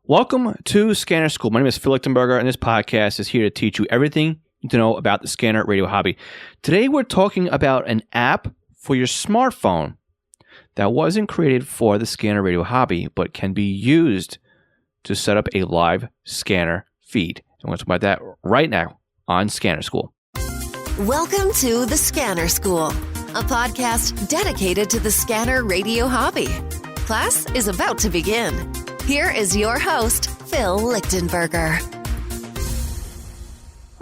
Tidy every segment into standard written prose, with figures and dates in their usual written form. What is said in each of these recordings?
Welcome to Scanner School. My name is Phil Lichtenberger, and this podcast is here to teach you everything you need to know about the scanner radio hobby. Today, we're talking about an app for your smartphone that wasn't created for the scanner radio hobby, but can be used to set up a live scanner feed. And we're going to talk about that right now on Scanner School. Welcome to the Scanner School, a podcast dedicated to the scanner radio hobby. Class is about to begin. Here is your host, Phil Lichtenberger.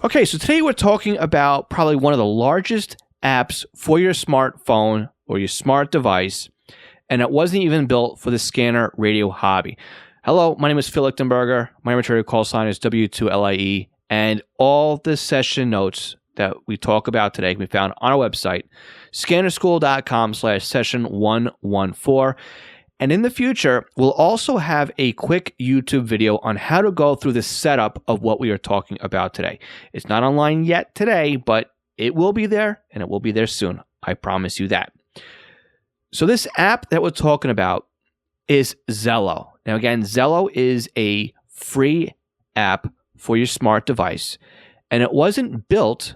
Okay, so today we're talking about probably one of the largest apps for your smartphone or your smart device, and it wasn't even built for the scanner radio hobby. Hello, my name is Phil Lichtenberger. My amateur call sign is W2LIE, and all the session notes that we talk about today can be found on our website, scannerschool.com/session114. And in the future, we'll also have a quick YouTube video on how to go through the setup of what we are talking about today. It's not online yet today, but it will be there, and it will be there soon. I promise you that. So this app that we're talking about is Zello. Now again, Zello is a free app for your smart device, and it wasn't built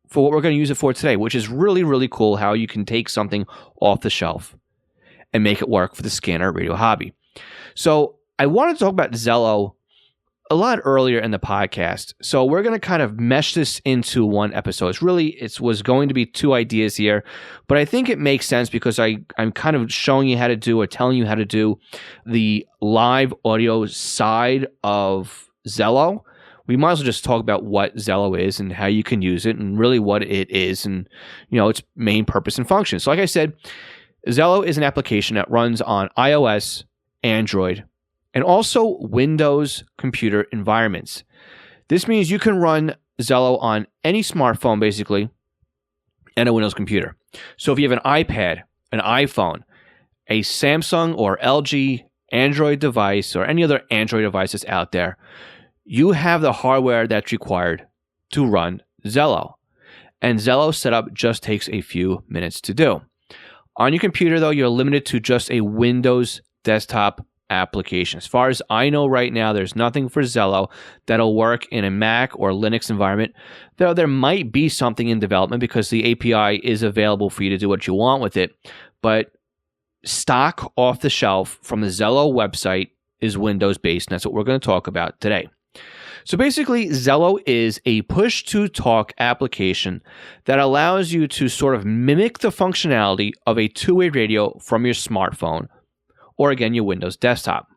for what we're going to use it for today, which is really, really cool how you can take something off the shelf and make it work for the scanner radio hobby. So I wanted to talk about Zello a lot earlier in the podcast. So we're going to kind of mesh this into one episode. It was going to be two ideas here, but I think it makes sense because I'm kind of showing you how to do or telling you how to do the live audio side of Zello. We might as well just talk about what Zello is and how you can use it and really what it is and, its main purpose and function. So like I said, Zello is an application that runs on iOS, Android, and also Windows computer environments. This means you can run Zello on any smartphone, basically, and a Windows computer. So if you have an iPad, an iPhone, a Samsung or LG Android device, or any other Android device that's out there, you have the hardware that's required to run Zello. And Zello setup just takes a few minutes to do. On your computer, though, you're limited to just a Windows desktop application. As far as I know right now, there's nothing for Zello that'll work in a Mac or Linux environment. Though there might be something in development because the API is available for you to do what you want with it. But stock off the shelf from the Zello website is Windows-based, and that's what we're going to talk about today. So basically, Zello is a push-to-talk application that allows you to sort of mimic the functionality of a two-way radio from your smartphone or, again, your Windows desktop.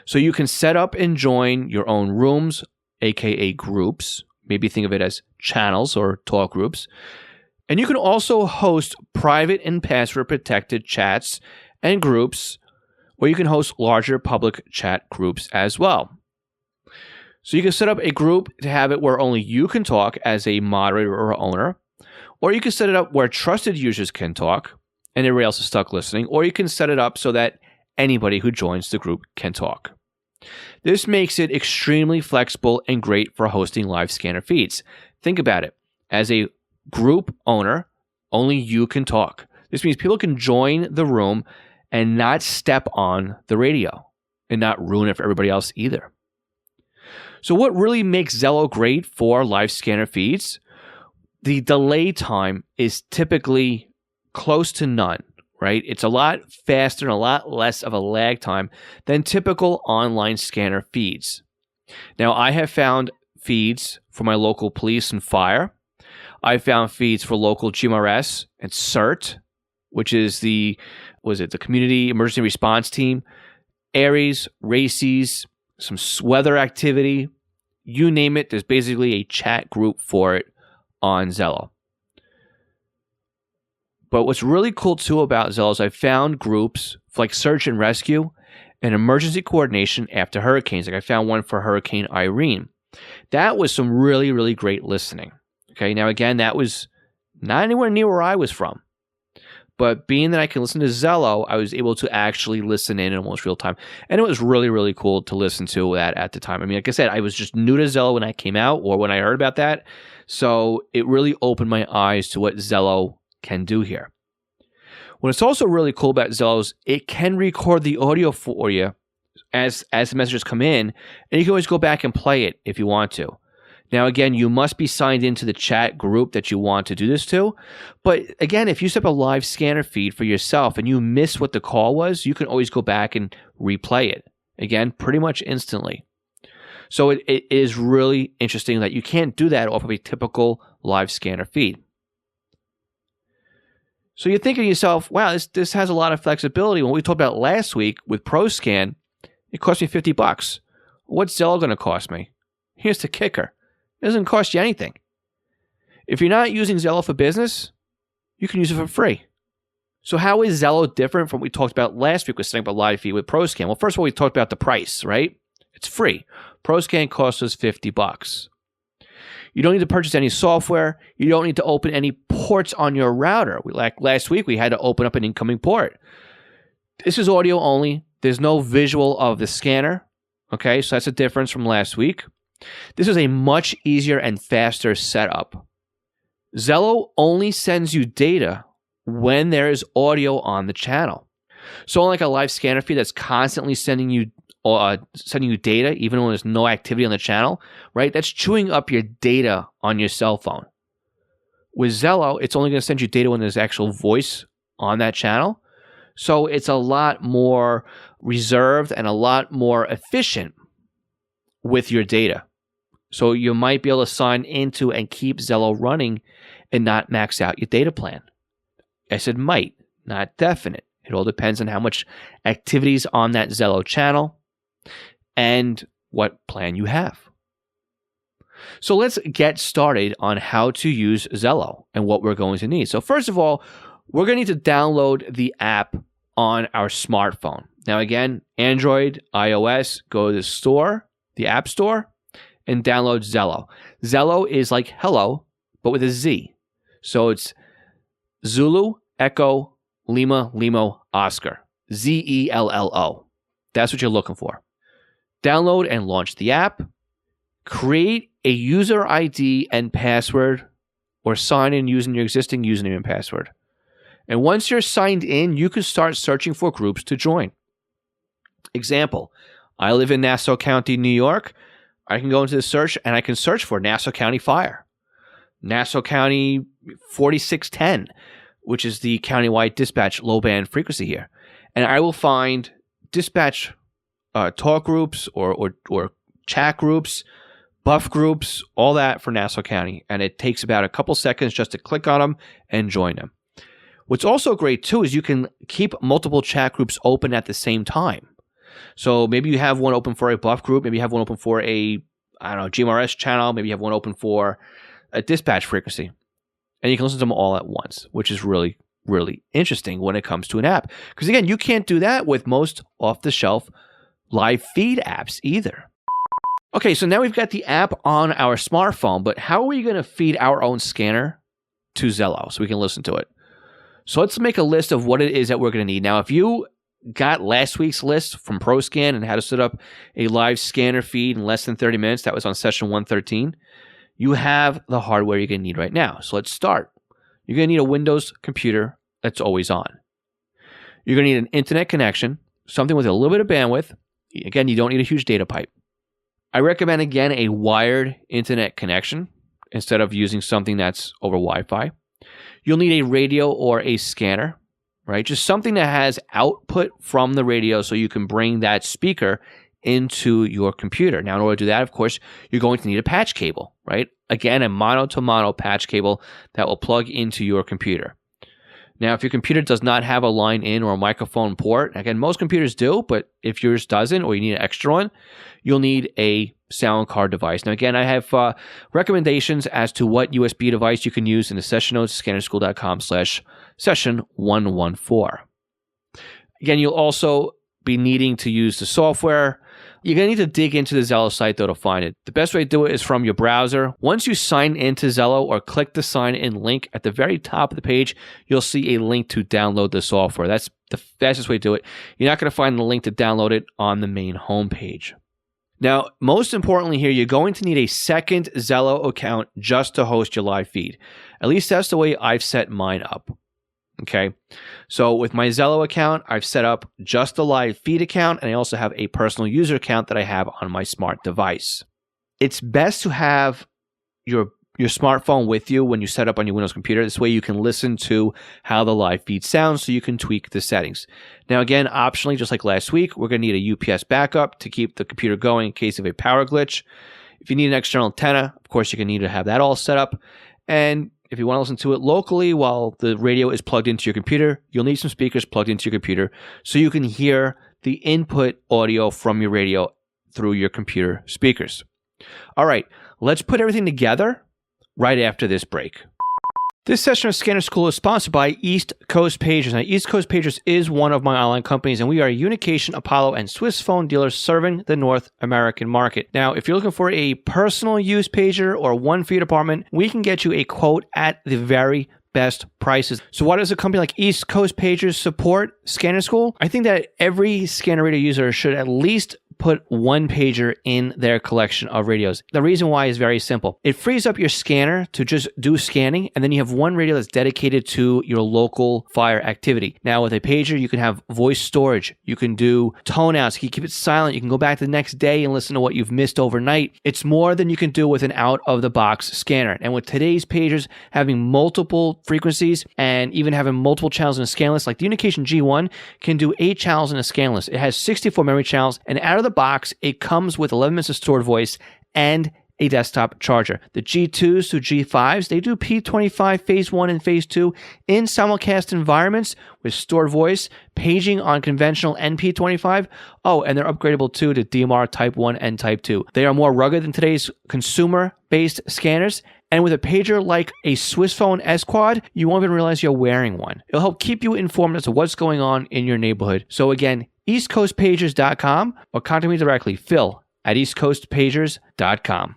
So you can set up and join your own rooms, aka groups. Maybe think of it as channels or talk groups. And you can also host private and password-protected chats and groups, or you can host larger public chat groups as well. So you can set up a group to have it where only you can talk as a moderator or owner, or you can set it up where trusted users can talk and everybody else is stuck listening, or you can set it up so that anybody who joins the group can talk. This makes it extremely flexible and great for hosting live scanner feeds. Think about it. As a group owner, only you can talk. This means people can join the room and not step on the radio and not ruin it for everybody else either. So what really makes Zello great for live scanner feeds? The delay time is typically close to none, right? It's a lot faster and a lot less of a lag time than typical online scanner feeds. Now, I have found feeds for my local police and fire. I found feeds for local GMRS and CERT, which is the Community Emergency Response Team, ARES, RACES, some weather activity, you name it, there's basically a chat group for it on Zello. But what's really cool too about Zello is I found groups for like search and rescue and emergency coordination after hurricanes. Like I found one for Hurricane Irene. That was some really, really great listening. Okay, now again, that was not anywhere near where I was from. But being that I can listen to Zello, I was able to actually listen in almost real time. And it was really, really cool to listen to that at the time. I mean, like I said, I was just new to Zello when I came out or when I heard about that. So it really opened my eyes to what Zello can do here. What's also really cool about Zello is it can record the audio for you as the messages come in, and you can always go back and play it if you want to. Now, again, you must be signed into the chat group that you want to do this to. But again, if you set up a live scanner feed for yourself and you miss what the call was, you can always go back and replay it. Again, pretty much instantly. So it is really interesting that you can't do that off of a typical live scanner feed. So you're thinking to yourself, wow, this has a lot of flexibility. When we talked about last week with ProScan, it cost me $50. What's Zello going to cost me? Here's the kicker. It doesn't cost you anything. If you're not using Zello for business, you can use it for free. So how is Zello different from what we talked about last week with setting up a live feed with ProScan? Well, first of all, we talked about the price, right? It's free. ProScan costs us $50. You don't need to purchase any software. You don't need to open any ports on your router. Like last week, we had to open up an incoming port. This is audio only. There's no visual of the scanner. Okay, so that's a difference from last week. This is a much easier and faster setup. Zello only sends you data when there is audio on the channel. So unlike a live scanner feed that's constantly sending you data, even when there's no activity on the channel, right? That's chewing up your data on your cell phone. With Zello, it's only going to send you data when there's actual voice on that channel. So it's a lot more reserved and a lot more efficient with your data. So you might be able to sign into and keep Zello running and not max out your data plan. I said might, not definite. It all depends on how much activity is on that Zello channel and what plan you have. So let's get started on how to use Zello and what we're going to need. So first of all, we're going to need to download the app on our smartphone. Now again, Android, iOS, go to the store, the App Store, and download Zello. Zello is like hello, but with a Z. So it's Zulu, Echo, Lima, Limo, Oscar. Zello. That's what you're looking for. Download and launch the app. Create a user ID and password, or sign in using your existing username and password. And once you're signed in, you can start searching for groups to join. Example, I live in Nassau County, New York. I can go into the search and I can search for Nassau County Fire, Nassau County 4610, which is the countywide dispatch low band frequency here. And I will find dispatch talk groups or chat groups, buff groups, all that for Nassau County. And it takes about a couple seconds just to click on them and join them. What's also great too is you can keep multiple chat groups open at the same time. So maybe you have one open for a buff group. Maybe you have one open for a, GMRS channel. Maybe you have one open for a dispatch frequency. And you can listen to them all at once, which is really, really interesting when it comes to an app. Because again, you can't do that with most off-the-shelf live feed apps either. Okay, so now we've got the app on our smartphone, but how are we going to feed our own scanner to Zello so we can listen to it? So let's make a list of what it is that we're going to need. Now, if you got last week's list from ProScan and how to set up a live scanner feed in less than 30 minutes, that was on session 113, you have the hardware you're going to need right now. So let's start. You're going to need a Windows computer that's always on. You're going to need an internet connection, something with a little bit of bandwidth. Again, you don't need a huge data pipe. I recommend, again, a wired internet connection instead of using something that's over Wi-Fi. You'll need a radio or a scanner, right? Just something that has output from the radio so you can bring that speaker into your computer. Now, in order to do that, of course, you're going to need a patch cable, right? Again, a mono-to-mono patch cable that will plug into your computer. Now, if your computer does not have a line in or a microphone port, again, most computers do, but if yours doesn't or you need an extra one, you'll need a sound card device. Now, again, I have recommendations as to what USB device you can use in the session notes, scannerschool.com/session114. Again, you'll also be needing to use the software. You're going to need to dig into the Zello site, though, to find it. The best way to do it is from your browser. Once you sign into Zello or click the sign in link at the very top of the page, you'll see a link to download the software. That's the fastest way to do it. You're not going to find the link to download it on the main homepage. Now, most importantly here, you're going to need a second Zello account just to host your live feed. At least that's the way I've set mine up. Okay. So with my Zello account, I've set up just the live feed account, and I also have a personal user account that I have on my smart device. It's best to have your smartphone with you when you set up on your Windows computer. This way you can listen to how the live feed sounds so you can tweak the settings. Now again, optionally, just like last week, we're going to need a UPS backup to keep the computer going in case of a power glitch. If you need an external antenna, of course, you're going to need to have that all set up. And if you want to listen to it locally while the radio is plugged into your computer, you'll need some speakers plugged into your computer so you can hear the input audio from your radio through your computer speakers. All right, let's put everything together right after this break. This session of Scanner School is sponsored by East Coast Pagers. Now, East Coast Pagers is one of my online companies, and we are a Unication, Apollo, and Swiss phone dealers serving the North American market. Now, if you're looking for a personal use pager or one for your department, we can get you a quote at the very best prices. So why does a company like East Coast Pagers support Scanner School? I think that every scanner radio user should at least put one pager in their collection of radios. The reason why is very simple. It frees up your scanner to just do scanning, and then you have one radio that's dedicated to your local fire activity. Now with a pager, you can have voice storage. You can do tone outs. You can keep it silent. You can go back the next day and listen to what you've missed overnight. It's more than you can do with an out-of-the-box scanner. And with today's pagers having multiple frequencies and even having multiple channels in a scan list, like the Unication G1 can do 8 channels in a scan list. It has 64 memory channels, and out of the box, it comes with 11 minutes of stored voice and a desktop charger. The G2s to G5s, they do P25 Phase 1 and Phase 2 in simulcast environments with stored voice, paging on conventional and P25. Oh, and they're upgradable too to DMR Type 1 and Type 2. They are more rugged than today's consumer-based scanners. And with a pager like a Swiss phone S-Quad, you won't even realize you're wearing one. It'll help keep you informed as to what's going on in your neighborhood. So again, eastcoastpagers.com or contact me directly, Phil at eastcoastpagers.com.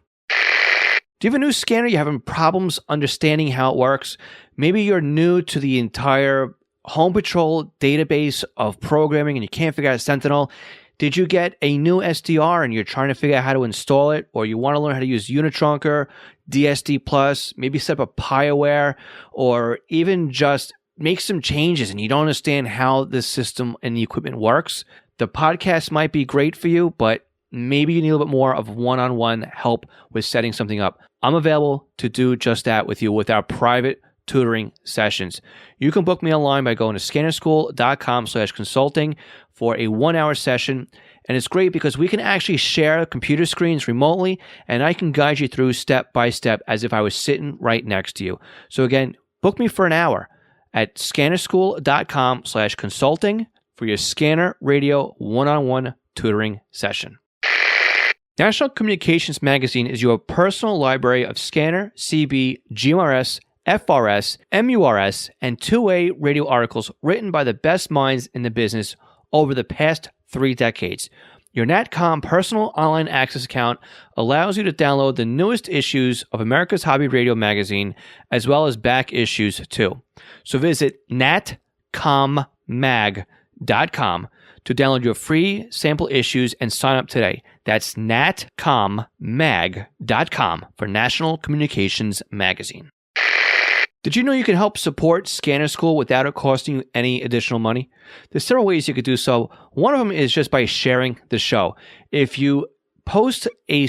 Do you have a new scanner? You're having problems understanding how it works? Maybe you're new to the entire Home Patrol database of programming and you can't figure out Sentinel. Did you get a new SDR and you're trying to figure out how to install it? Or you want to learn how to use Unitrunker, DSD+, maybe set up a PieAware, or even just make some changes and you don't understand how the system and the equipment works? The podcast might be great for you, but maybe you need a little bit more of one-on-one help with setting something up. I'm available to do just that with you with our private tutoring sessions. You can book me online by going to scannerschool.com/consulting for a 1-hour session. And it's great because we can actually share computer screens remotely, and I can guide you through step by step as if I was sitting right next to you. So again, book me for an hour at scannerschool.com/consulting for your scanner radio one-on-one tutoring session. National Communications Magazine is your personal library of scanner, CB, GMRS, FRS, MURS, and two-way radio articles written by the best minds in the business over the past 3 decades. Your NatCom personal online access account allows you to download the newest issues of America's Hobby Radio magazine, as well as back issues too. So visit natcommag.com to download your free sample issues and sign up today. That's natcommag.com for National Communications Magazine. Did you know you can help support Scanner School without it costing you any additional money? There's several ways you could do so. One of them is just by sharing the show. If you post a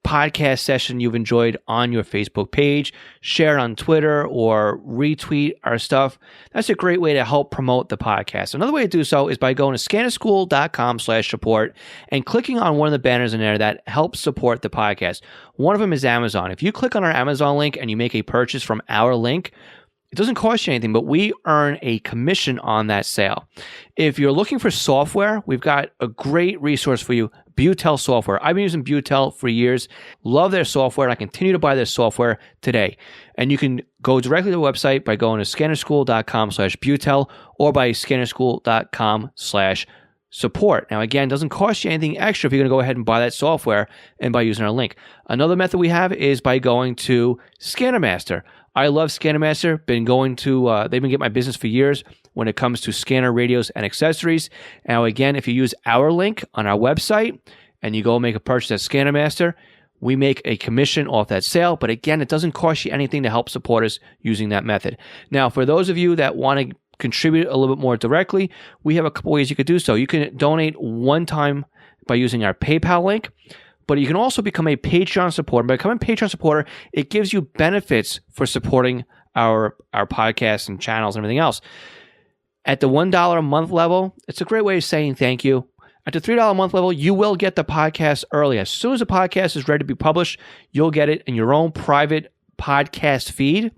podcast session you've enjoyed on your Facebook page, share it on Twitter, or retweet our stuff, that's a great way to help promote the podcast. Another way to do so is by going to scannerschool.com/support and clicking on one of the banners in there that helps support the podcast. One of them is Amazon. If you click on our Amazon link and you make a purchase from our link, it doesn't cost you anything, but we earn a commission on that sale. If you're looking for software, we've got a great resource for you, Butel software. I've been using Butel for years. Love their software, and I continue to buy their software today. And you can go directly to the website by going to scannerschool.com/Butel or by scannerschool.com/support. Now, again, it doesn't cost you anything extra if you're going to go ahead and buy that software and by using our link. Another method we have is by going to ScannerMaster. I love ScannerMaster. They've been getting my business for years when it comes to scanner radios and accessories. Now, again, if you use our link on our website and you go make a purchase at ScannerMaster, we make a commission off that sale. But again, it doesn't cost you anything to help support us using that method. Now, for those of you that want to contribute a little bit more directly, we have a couple ways you could do so. You can donate one time by using our PayPal link, but you can also become a Patreon supporter. By becoming a Patreon supporter, it gives you benefits for supporting our podcasts and channels and everything else. At the $1 a month level, it's a great way of saying thank you. At the $3 a month level, you will get the podcast early. As soon as the podcast is ready to be published, you'll get it in your own private podcast feed.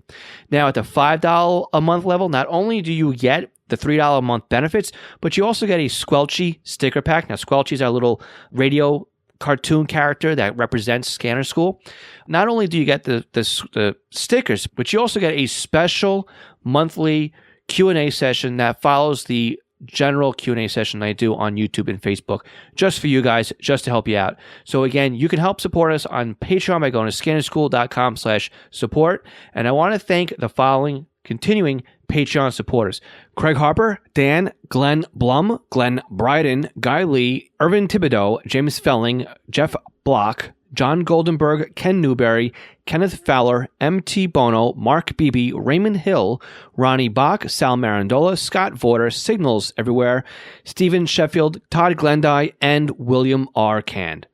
Now, at the $5 a month level, not only do you get the $3 a month benefits, but you also get a Squelchy sticker pack. Now, Squelchy is our little radio cartoon character that represents Scanner School. Not only do you get the stickers, but you also get a special monthly Q&A session that follows the general Q&A session I do on YouTube and Facebook just for you guys, just to help you out. So again, you can help support us on Patreon by going to scannerschool.com/support. And I want to thank the following continuing Patreon supporters: Craig Harper, Dan, Glenn Blum, Glenn Bryden, Guy Lee, Irvin Thibodeau, James Felling, Jeff Block, John Goldenberg, Ken Newberry, Kenneth Fowler, M.T. Bono, Mark Beebe, Raymond Hill, Ronnie Bach, Sal Marandola, Scott Vorder, Signals Everywhere, Stephen Sheffield, Todd Glendy, and William R. Cand.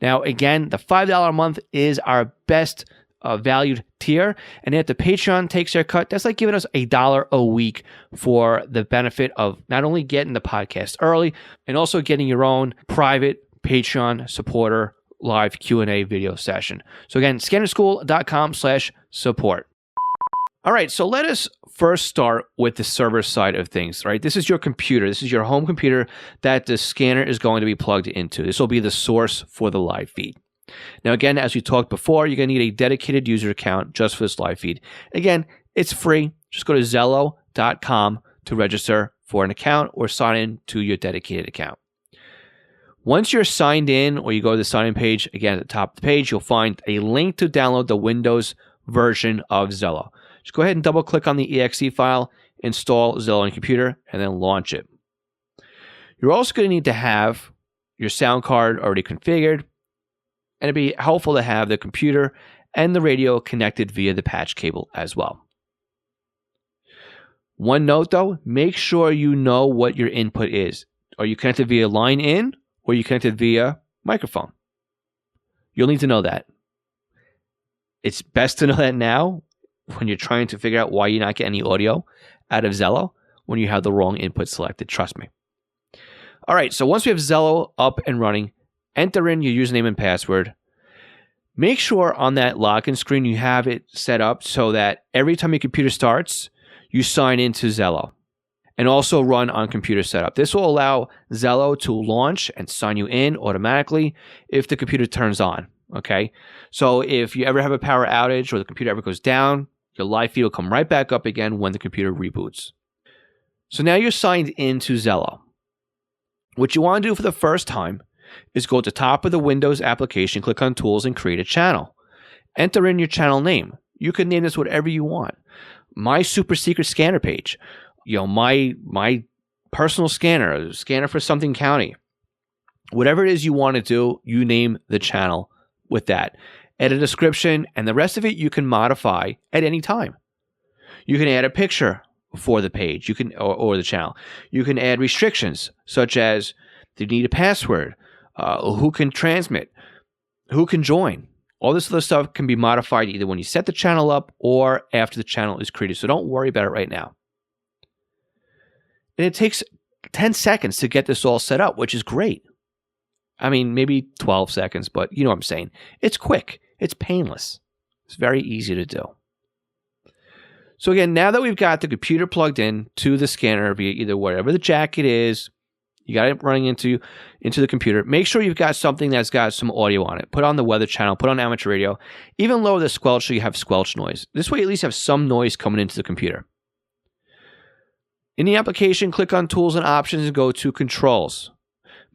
Now, again, the $5 a month is our best valued tier, and if the Patreon takes their cut, that's like giving us $1 a week for the benefit of not only getting the podcast early, and also getting your own private Patreon supporter live Q&A video session. So again, scannerschool.com/support. All right, so let us first start with the server side of things, right? This is your computer. This is your home computer that the scanner is going to be plugged into. This will be the source for the live feed. Now, again, as we talked before, you're going to need a dedicated user account just for this live feed. Again, it's free. Just go to Zello.com to register for an account or sign in to your dedicated account. Once you're signed in, or you go to the sign-in page, again, at the top of the page, you'll find a link to download the Windows version of Zello. Just go ahead and double-click on the exe file, install Zello on your computer, and then launch it. You're also going to need to have your sound card already configured, and it'd be helpful to have the computer and the radio connected via the patch cable as well. One note, though, make sure you know what your input is. Are you connected via line in, or you connected via microphone? You'll need to know that. It's best to know that now when you're trying to figure out why you're not getting any audio out of Zello when you have the wrong input selected. Trust me. All right, so once we have Zello up and running, enter in your username and password. Make sure on that login screen you have it set up so that every time your computer starts, you sign into Zello. And also run on computer setup. This will allow Zello to launch and sign you in automatically if the computer turns on, okay? So if you ever have a power outage or the computer ever goes down, your live feed will come right back up again when the computer reboots. So now you're signed into Zello. What you want to do for the first time is go to the top of the Windows application, click on Tools, and create a channel. Enter in your channel name. You can name this whatever you want. My super secret scanner page. You know, my personal scanner, a scanner for something county. Whatever it is you want to do, you name the channel with that. Add a description, and the rest of it you can modify at any time. You can add a picture for the page, you can or the channel. You can add restrictions, such as do you need a password, who can transmit, who can join. All this other stuff can be modified either when you set the channel up or after the channel is created. So don't worry about it right now. And it takes 10 seconds to get this all set up, which is great. I mean, maybe 12 seconds, but you know what I'm saying. It's quick. It's painless. It's very easy to do. So again, now that we've got the computer plugged in to the scanner via either whatever the jack it is, you got it running into the computer, make sure you've got something that's got some audio on it. Put on the weather channel, put on amateur radio, even lower the squelch so you have squelch noise. This way you at least have some noise coming into the computer. In the application, click on Tools and Options and go to Controls.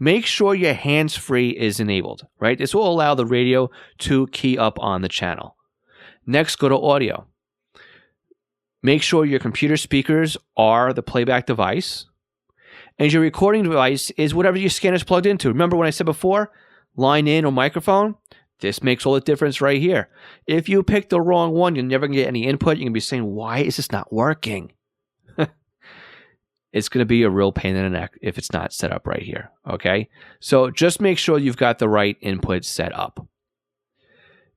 Make sure your hands-free is enabled, right? This will allow the radio to key up on the channel. Next, go to Audio. Make sure your computer speakers are the playback device, and your recording device is whatever your scanner is plugged into. Remember when I said before, line in or microphone? This makes all the difference right here. If you pick the wrong one, you're never going to get any input. You're going to be saying, why is this not working? it's going to be a real pain in the neck if it's not set up right here, okay? So just make sure you've got the right input set up.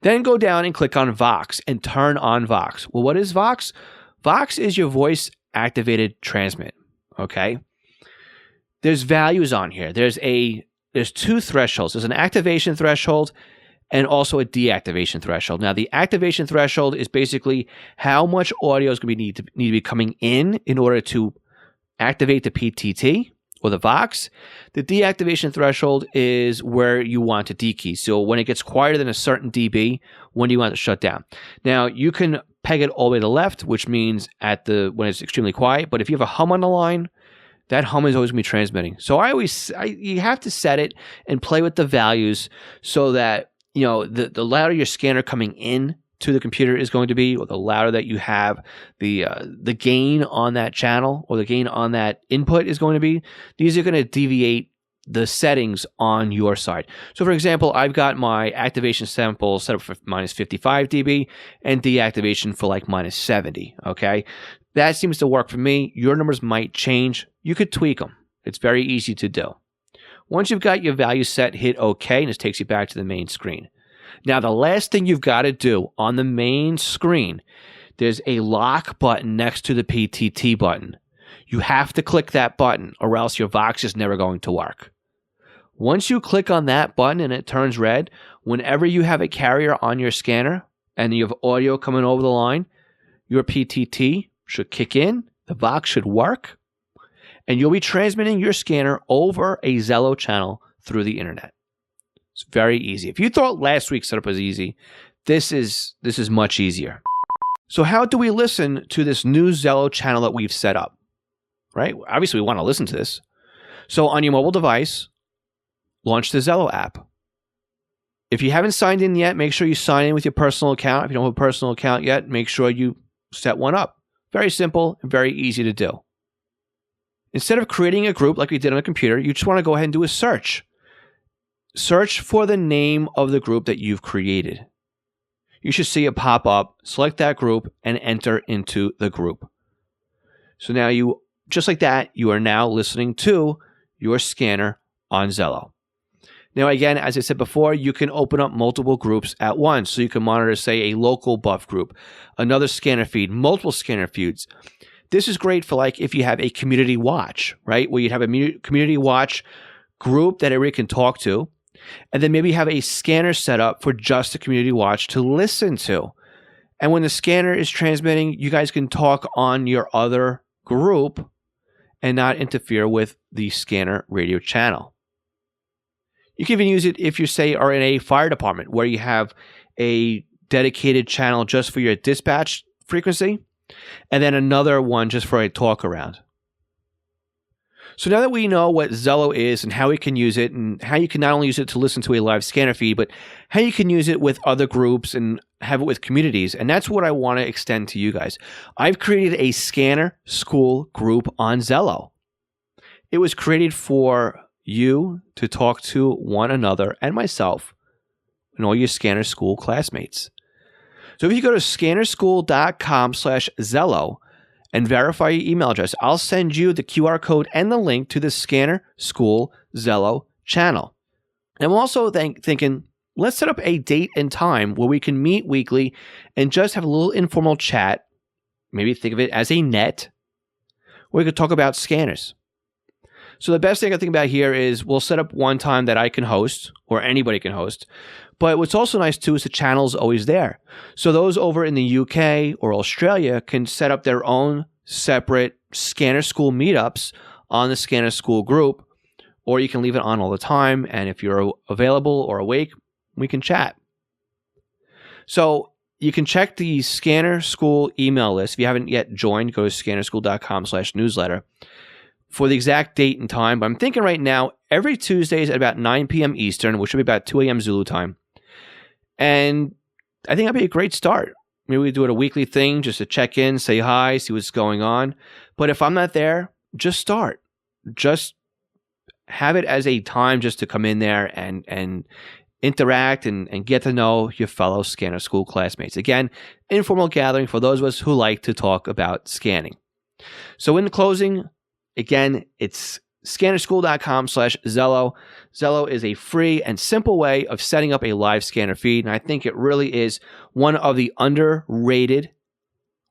Then go down and click on Vox and turn on Vox. Well, what is Vox? Vox is your voice-activated transmit, okay? There's values on here. There's two thresholds. There's an activation threshold and also a deactivation threshold. Now, the activation threshold is basically how much audio is going to need to be coming in order to activate the PTT or the Vox. The deactivation threshold is where you want to dekey. So when it gets quieter than a certain dB, when do you want it to shut down? Now, you can peg it all the way to the left, which means when it's extremely quiet. But if you have a hum on the line, that hum is always going to be transmitting. So you have to set it and play with the values so that, the louder your scanner coming in to the computer is going to be, or the louder that you have the gain on that channel or the gain on that input is going to be, these are going to deviate the settings on your side. So for example, I've got my activation sample set up for minus 55 dB and deactivation for like minus 70, okay? That seems to work for me. Your numbers might change. You could tweak them. It's very easy to do. Once you've got your value set, hit OK, and this takes you back to the main screen. Now, the last thing you've got to do on the main screen, there's a lock button next to the PTT button. You have to click that button or else your Vox is never going to work. Once you click on that button and it turns red, whenever you have a carrier on your scanner and you have audio coming over the line, your PTT should kick in, the Vox should work, and you'll be transmitting your scanner over a Zello channel through the internet. It's very easy. If you thought last week's setup was easy, this is much easier. So how do we listen to this new Zello channel that we've set up? Right? Obviously, we want to listen to this. So on your mobile device, launch the Zello app. If you haven't signed in yet, make sure you sign in with your personal account. If you don't have a personal account yet, make sure you set one up. Very simple and very easy to do. Instead of creating a group like we did on a computer, you just want to go ahead and do a search. Search for the name of the group that you've created. You should see it pop up, select that group, and enter into the group. So now just like that, you are now listening to your scanner on Zello. Now again, as I said before, you can open up multiple groups at once. So you can monitor, say, a local buff group, another scanner feed, multiple scanner feeds. This is great for like if you have a community watch, right? Where you'd have a community watch group that everybody can talk to. And then maybe have a scanner set up for just the community watch to listen to. And when the scanner is transmitting, you guys can talk on your other group and not interfere with the scanner radio channel. You can even use it if you, say, are in a fire department where you have a dedicated channel just for your dispatch frequency and then another one just for a talk around. So now that we know what Zello is and how we can use it and how you can not only use it to listen to a live scanner feed, but how you can use it with other groups and have it with communities. And that's what I want to extend to you guys. I've created a scanner school group on Zello. It was created for you to talk to one another and myself and all your scanner school classmates. So if you go to scannerschool.com/Zello, and verify your email address, I'll send you the QR code and the link to the Scanner School Zello channel. And I'm also thinking, let's set up a date and time where we can meet weekly and just have a little informal chat. Maybe think of it as a net where we could talk about scanners. So the best thing I think about here is we'll set up one time that I can host or anybody can host. But what's also nice too is the channel's always there. So those over in the UK or Australia can set up their own separate Scanner School meetups on the Scanner School group, or you can leave it on all the time. And if you're available or awake, we can chat. So you can check the Scanner School email list. If you haven't yet joined, go to scannerschool.com/newsletter for the exact date and time. But I'm thinking right now, every Tuesdays at about 9 p.m. Eastern, which should be about 2 a.m. Zulu time. And I think that'd be a great start. Maybe we do it a weekly thing just to check in, say hi, see what's going on. But if I'm not there, just start. Just have it as a time just to come in there and interact and get to know your fellow Scanner School classmates. Again, informal gathering for those of us who like to talk about scanning. So in closing, Again, it's scannerschool.com/Zello. Zello is a free and simple way of setting up a live scanner feed, and I think it really is one of the underrated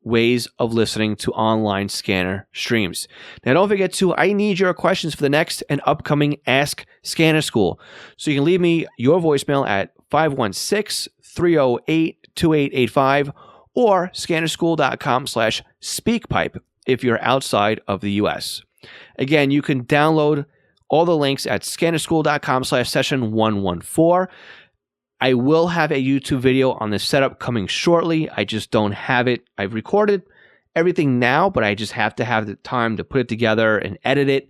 ways of listening to online scanner streams. Now, don't forget to, I need your questions for the next and upcoming Ask Scanner School. So you can leave me your voicemail at 516-308-2885 or scannerschool.com/speakpipe if you're outside of the US. Again, you can download all the links at scannerschool.com/session114. I will have a YouTube video on this setup coming shortly. I just don't have it. I've recorded everything now, but I just have to have the time to put it together and edit it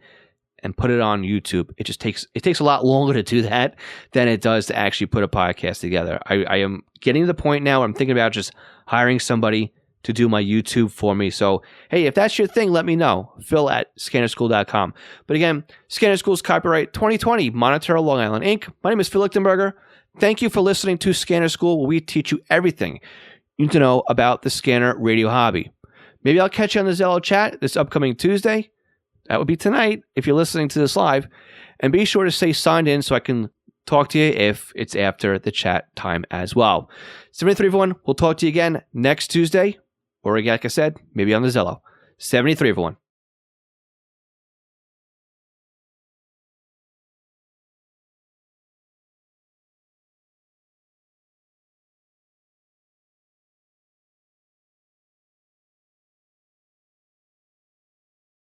and put it on YouTube. It takes a lot longer to do that than it does to actually put a podcast together. I am getting to the point now where I'm thinking about just hiring somebody to do my YouTube for me. So, hey, if that's your thing, let me know. Phil@scannerschool.com. But again, Scanner School's copyright 2020, Monitor, Long Island, Inc. My name is Phil Lichtenberger. Thank you for listening to Scanner School, where we teach you everything you need to know about the scanner radio hobby. Maybe I'll catch you on the Zello chat this upcoming Tuesday. That would be tonight if you're listening to this live. And be sure to stay signed in so I can talk to you if it's after the chat time as well. 73 everyone. We'll talk to you again next Tuesday. Or like I said, maybe on the Zello. 73 everyone.